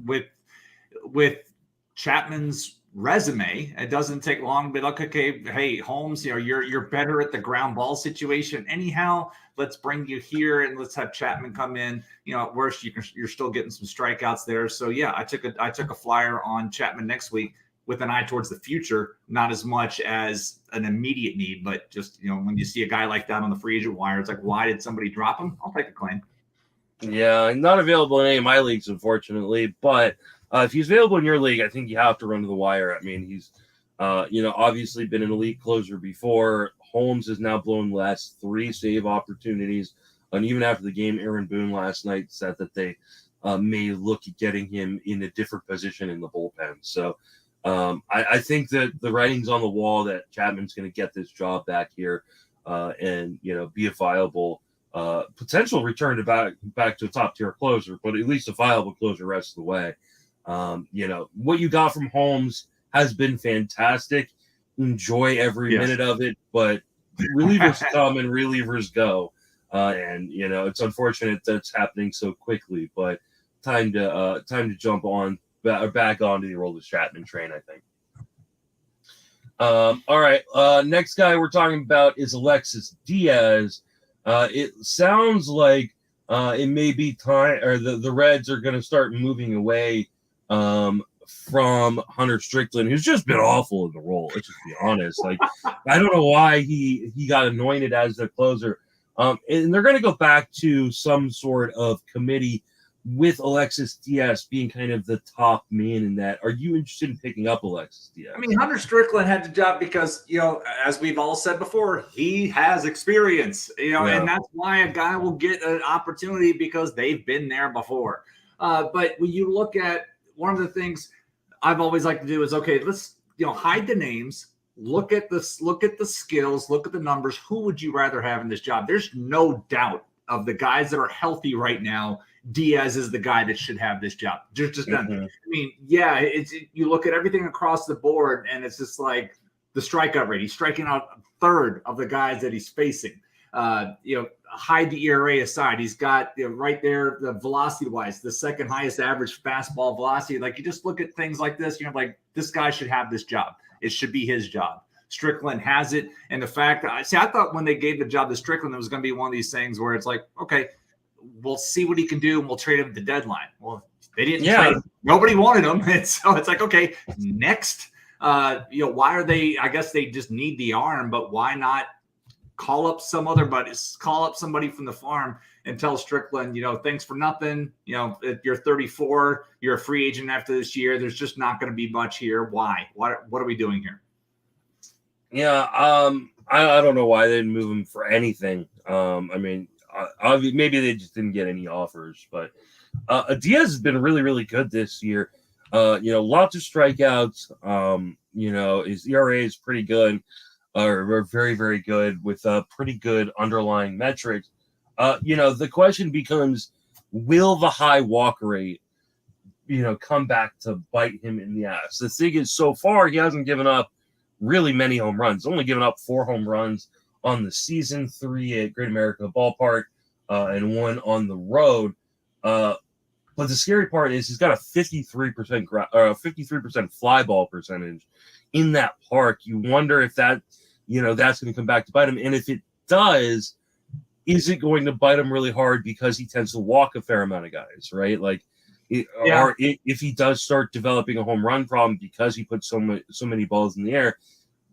Speaker 2: with Chapman's resume, it doesn't take long to be like, okay, hey, Holmes, you're better at the ground ball situation anyhow. Let's bring you here and let's have Chapman come in. At worst, you're still getting some strikeouts there. So yeah, I took a flyer on Chapman next week with an eye towards the future, not as much as an immediate need, but just when you see a guy like that on the free agent wire, it's like, why did somebody drop him? I'll take a claim.
Speaker 1: Yeah, not available in any of my leagues, unfortunately, but if he's available in your league, I think you have to run to the wire. I mean, he's, obviously been an elite closer before. Holmes has now blown the last 3 save opportunities. And even after the game, Aaron Boone last night said that they may look at getting him in a different position in the bullpen. So I think that the writing's on the wall that Chapman's going to get this job back here and, be a viable potential return to back to a top-tier closer, but at least a viable closer rest of the way. What you got from Holmes has been fantastic. Enjoy every minute of it, but relievers come and relievers go. And it's unfortunate that's happening so quickly, but time to jump on back onto the Aroldis Chapman train, I think. All right. Next guy we're talking about is Alexis Diaz. It sounds like it may be time, or the Reds are going to start moving away from Hunter Strickland, who's just been awful in the role. Let's just be honest. Like, I don't know why he got anointed as the closer. And they're going to go back to some sort of committee with Alexis Diaz being kind of the top man in that. Are you interested in picking up Alexis Diaz?
Speaker 2: I mean, Hunter Strickland had the job because, as we've all said before, he has experience, and that's why a guy will get an opportunity because they've been there before. But when you look at one of the things I've always liked to do is, okay, let's, hide the names, look at the skills, look at the numbers. Who would you rather have in this job? There's no doubt of the guys that are healthy right now. Diaz is the guy that should have this job. Just none. I mean, you look at everything across the board, and it's just like the strikeout rate. He's striking out a third of the guys that he's facing. Hide the ERA aside, he's got right there the velocity wise, the second highest average fastball velocity. Like, you just look at things like this, like, this guy should have this job. It should be his job. Strickland has it, and the fact that I thought when they gave the job to Strickland, it was going to be one of these things where it's like, okay, we'll see what he can do, and we'll trade him at the deadline. Well, they didn't trade him. Nobody wanted him, and so it's like, okay, next. Why are they? I guess they just need the arm, but why not call up some other buddies, call up somebody from the farm and tell Strickland, thanks for nothing. If you're 34, you're a free agent after this year. There's just not going to be much here. Why? What are we doing here?
Speaker 1: Yeah, I don't know why they didn't move him for anything. I mean, maybe they just didn't get any offers, but Diaz has been really, really good this year. Lots of strikeouts. His ERA is pretty good, or very, very good, with pretty good underlying metrics. The question becomes, will the high walk rate, come back to bite him in the ass? The thing is, so far, he hasn't given up really many home runs. Only given up 4 home runs on the season, 3 at Great America Ballpark, and 1 on the road. But the scary part is he's got a 53% fly ball percentage in that park. You wonder if that, that's going to come back to bite him. And if it does, is it going to bite him really hard because he tends to walk a fair amount of guys, right? Like, or if he does start developing a home run problem because he puts so many balls in the air,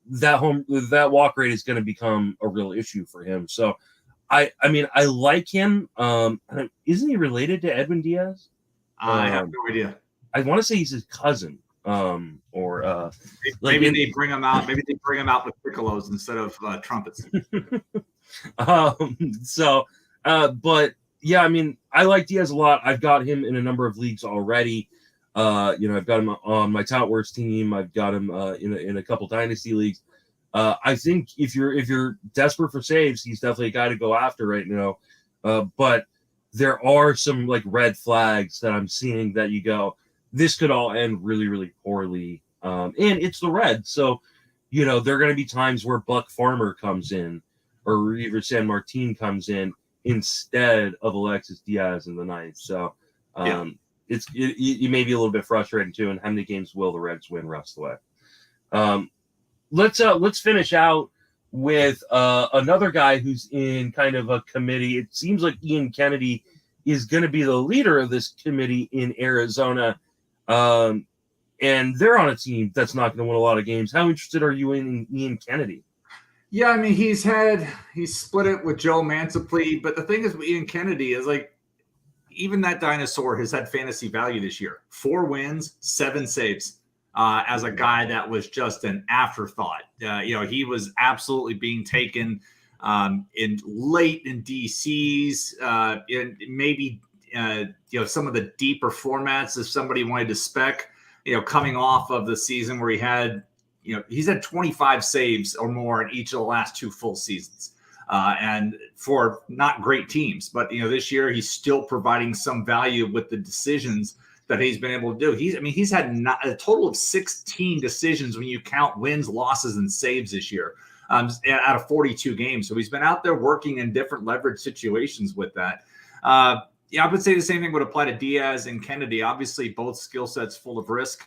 Speaker 1: that walk rate is going to become a real issue for him. So, I mean, I like him. Isn't he related to Edwin Diaz?
Speaker 2: I have no idea.
Speaker 1: I want to say he's his cousin. Maybe
Speaker 2: they bring him out. Maybe they bring him out with piccolos instead of trumpets.
Speaker 1: But yeah, I mean, I like Diaz a lot. I've got him in a number of leagues already. I've got him on my Tout Wars team. I've got him in a couple dynasty leagues. I think if you're desperate for saves, he's definitely a guy to go after right now. But there are some like red flags that I'm seeing that you go, this could all end really, really poorly. And it's the Reds, so there are going to be times where Buck Farmer comes in or Reiver San Martin comes in instead of Alexis Diaz in the ninth. So you may be a little bit frustrating too. And how many games will the Reds win rest away? Let's finish out with another guy who's in kind of a committee. It seems like Ian Kennedy is going to be the leader of this committee in Arizona. And they're on a team that's not going to win a lot of games. How interested are you in Ian Kennedy?
Speaker 2: Yeah, I mean, he's split it with Joe Mansapli, but the thing is with Ian Kennedy is like, even that dinosaur has had fantasy value this year. 4 wins, 7 saves. As a guy that was just an afterthought. He was absolutely being taken in late in DCs, and maybe some of the deeper formats if somebody wanted to spec, coming off of the season where he had, he's had 25 saves or more in each of the last 2 full seasons. And for not great teams, but this year he's still providing some value with the decisions that he's been able to do. He's had a total of 16 decisions when you count wins, losses, and saves this year out of 42 games. So he's been out there working in different leverage situations with that. I would say the same thing would apply to Diaz and Kennedy. Obviously, both skill sets full of risk.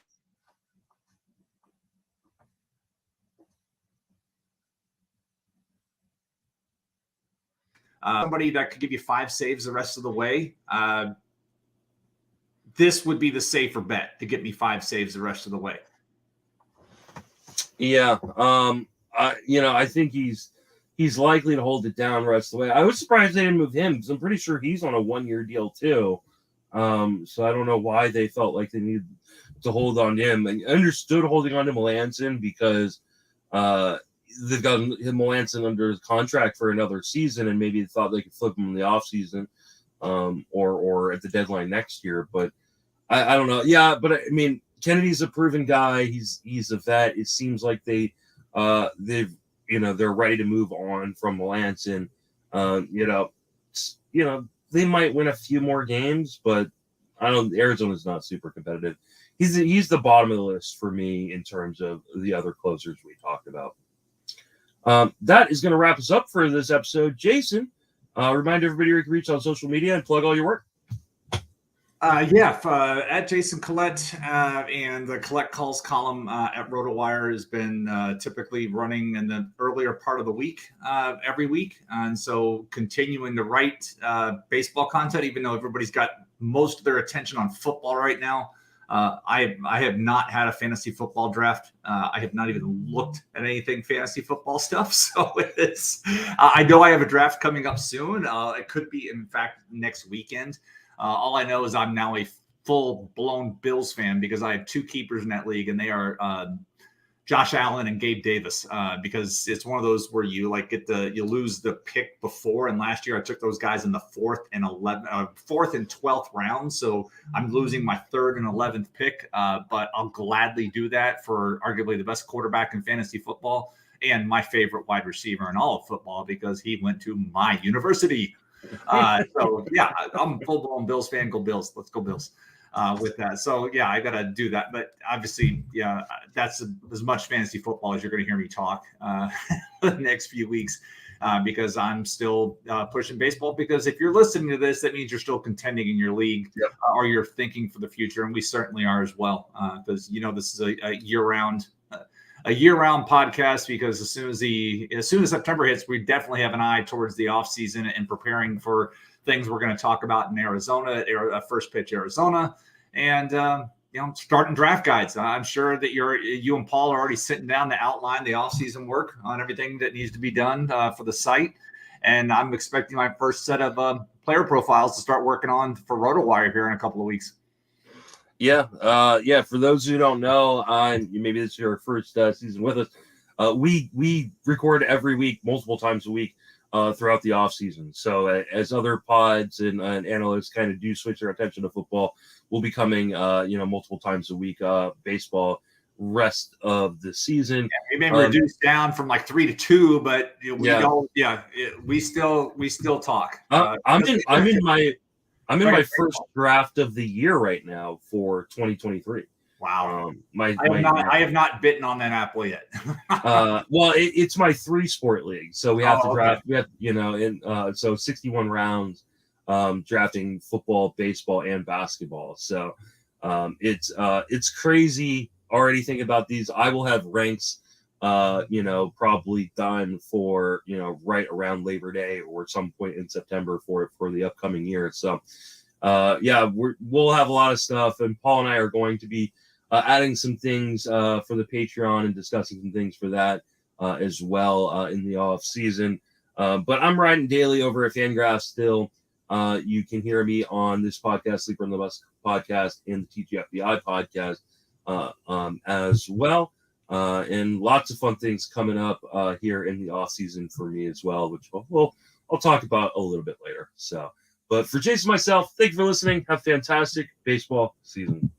Speaker 2: Somebody that could give you 5 saves the rest of the way. This would be the safer bet to get me 5 saves the rest of the way.
Speaker 1: Yeah. I think he's likely to hold it down the rest of the way. I was surprised they didn't move him because I'm pretty sure he's on a 1-year deal too. So I don't know why they felt like they needed to hold on to him. I understood holding on to Melanson because they've got Melanson under his contract for another season, and maybe they thought they could flip him in the offseason or at the deadline next year. But I don't know. Yeah, but I mean, Kennedy's a proven guy. He's a vet. It seems like they're ready to move on from Melanson. They might win a few more games, but Arizona's not super competitive. He's the bottom of the list for me in terms of the other closers we talked about. That is going to wrap us up for this episode. Jason, remind everybody where you can reach on social media and plug all your work.
Speaker 2: At Jason Collette and the Collette Calls column at RotoWire has been typically running in the earlier part of the week every week. And so continuing to write baseball content, even though everybody's got most of their attention on football right now. I have not had a fantasy football draft. I have not even looked at anything fantasy football stuff. So it's, I know I have a draft coming up soon. It could be, in fact, next weekend. All I know is I'm now a full-blown Bills fan because I have 2 keepers in that league, and they are Josh Allen and Gabe Davis. Because it's one of those where you you lose the pick before. And last year I took those guys in the 4th and 12th round, so I'm losing my 3rd and 11th pick. But I'll gladly do that for arguably the best quarterback in fantasy football and my favorite wide receiver in all of football because he went to my university. I'm full-blown Bills fan. Go Bills. Let's go Bills with that. So, I got to do that. But obviously, that's as much fantasy football as you're going to hear me talk the next few weeks because I'm still pushing baseball. Because if you're listening to this, that means you're still contending in your league or you're thinking for the future. And we certainly are as well because, this is a year-round podcast because as soon as September hits, we definitely have an eye towards the off season and preparing for things we're going to talk about in Arizona, First Pitch Arizona, and starting draft guides. I'm sure that you and Paul are already sitting down to outline the off season work on everything that needs to be done for the site, and I'm expecting my first set of player profiles to start working on for RotoWire here in a couple of weeks.
Speaker 1: For those who don't know, maybe this is your first season with us. We record every week, multiple times a week, throughout the off season. So as other pods and analysts kind of do switch their attention to football, we'll be coming, multiple times a week, baseball rest of the season.
Speaker 2: We've been reduced down from like 3 to 2, but we still talk.
Speaker 1: I'm in my first draft of the year right now for 2023.
Speaker 2: Wow. I have not bitten on that apple yet.
Speaker 1: It's my 3-sport league. So we have to draft. Okay. We have, so 61 rounds drafting football, baseball, and basketball. So it's crazy already thinking about these. I will have ranks, probably done for, right around Labor Day or some point in September for the upcoming year. So, we'll have a lot of stuff, and Paul and I are going to be adding some things for the Patreon and discussing some things for that as well in the off season. But I'm riding daily over at Fangraphs still. You can hear me on this podcast, Sleeper on the Bus podcast, and the TGFBI podcast as well. And lots of fun things coming up here in the off season for me as well, which I'll talk about a little bit later. So, but for Jason and myself, thank you for listening. Have a fantastic baseball season.